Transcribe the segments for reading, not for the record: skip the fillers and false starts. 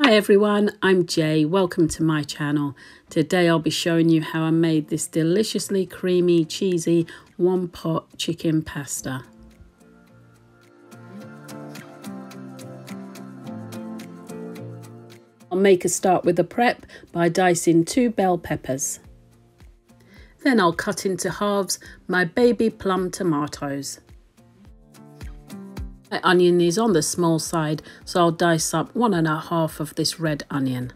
Hi everyone, I'm Jay. Welcome to my channel. Today I'll be showing you how I made this deliciously creamy, cheesy one-pot chicken pasta. I'll make a start with the prep by dicing 2 bell peppers. Then I'll cut into halves my baby plum tomatoes. My onion is on the small side, so I'll dice up 1.5 of this red onion.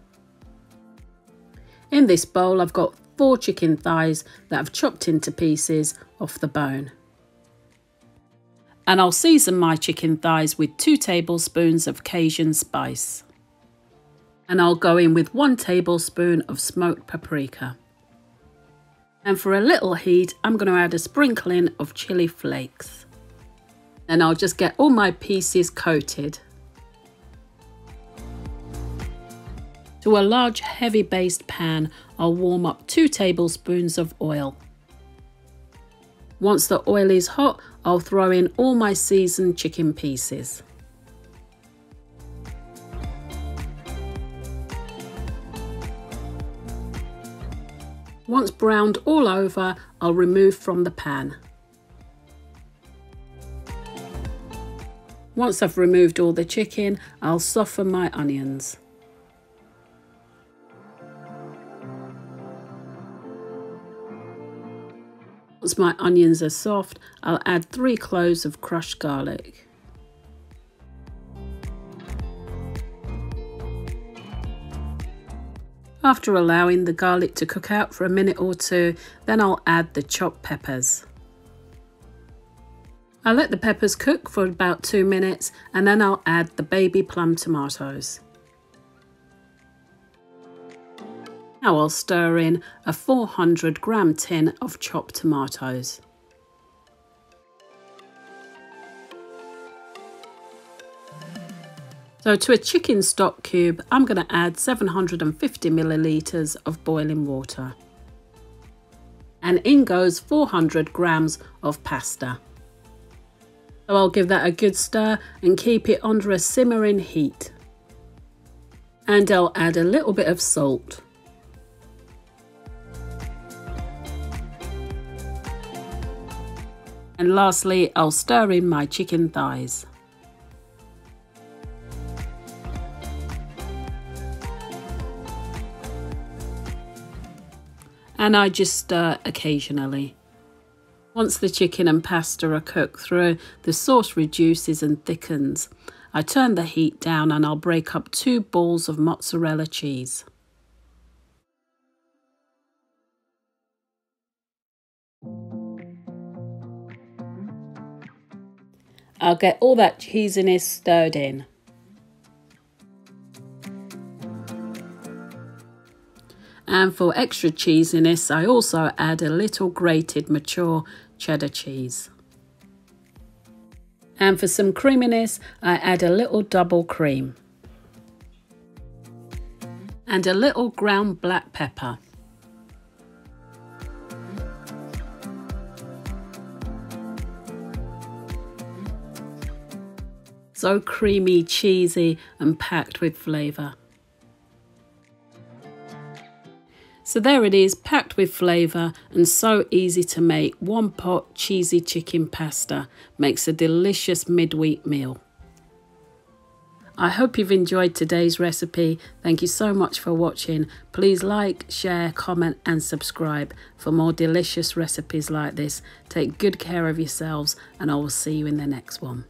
In this bowl I've got 4 chicken thighs that I've chopped into pieces off the bone. And I'll season my chicken thighs with 2 tablespoons of Cajun spice. And I'll go in with 1 tablespoon of smoked paprika. And for a little heat, I'm going to add a sprinkling of chili flakes. Then I'll just get all my pieces coated. To a large heavy based pan, I'll warm up 2 tablespoons of oil. Once the oil is hot, I'll throw in all my seasoned chicken pieces. Once browned all over, I'll remove from the pan. Once I've removed all the chicken, I'll soften my onions. Once my onions are soft, I'll add 3 cloves of crushed garlic. After allowing the garlic to cook out for a minute or 2, then I'll add the chopped peppers. I'll let the peppers cook for about 2 minutes and then I'll add the baby plum tomatoes. Now I'll stir in a 400 gram tin of chopped tomatoes. So to a chicken stock cube, I'm going to add 750 millilitres of boiling water. And in goes 400 grams of pasta. So I'll give that a good stir and keep it under a simmering heat. And I'll add a little bit of salt. And lastly, I'll stir in my chicken thighs. And I just stir occasionally. Once the chicken and pasta are cooked through, the sauce reduces and thickens. I turn the heat down and I'll break up 2 balls of mozzarella cheese. I'll get all that cheesiness stirred in. And for extra cheesiness, I also add a little grated mature cheddar cheese. And for some creaminess, I add a little double cream. And a little ground black pepper. So creamy, cheesy, and packed with flavour. So there it is, packed with flavour and so easy to make. One pot cheesy chicken pasta makes a delicious midweek meal. I hope you've enjoyed today's recipe. Thank you so much for watching. Please like, share, comment and subscribe for more delicious recipes like this. Take good care of yourselves and I will see you in the next one.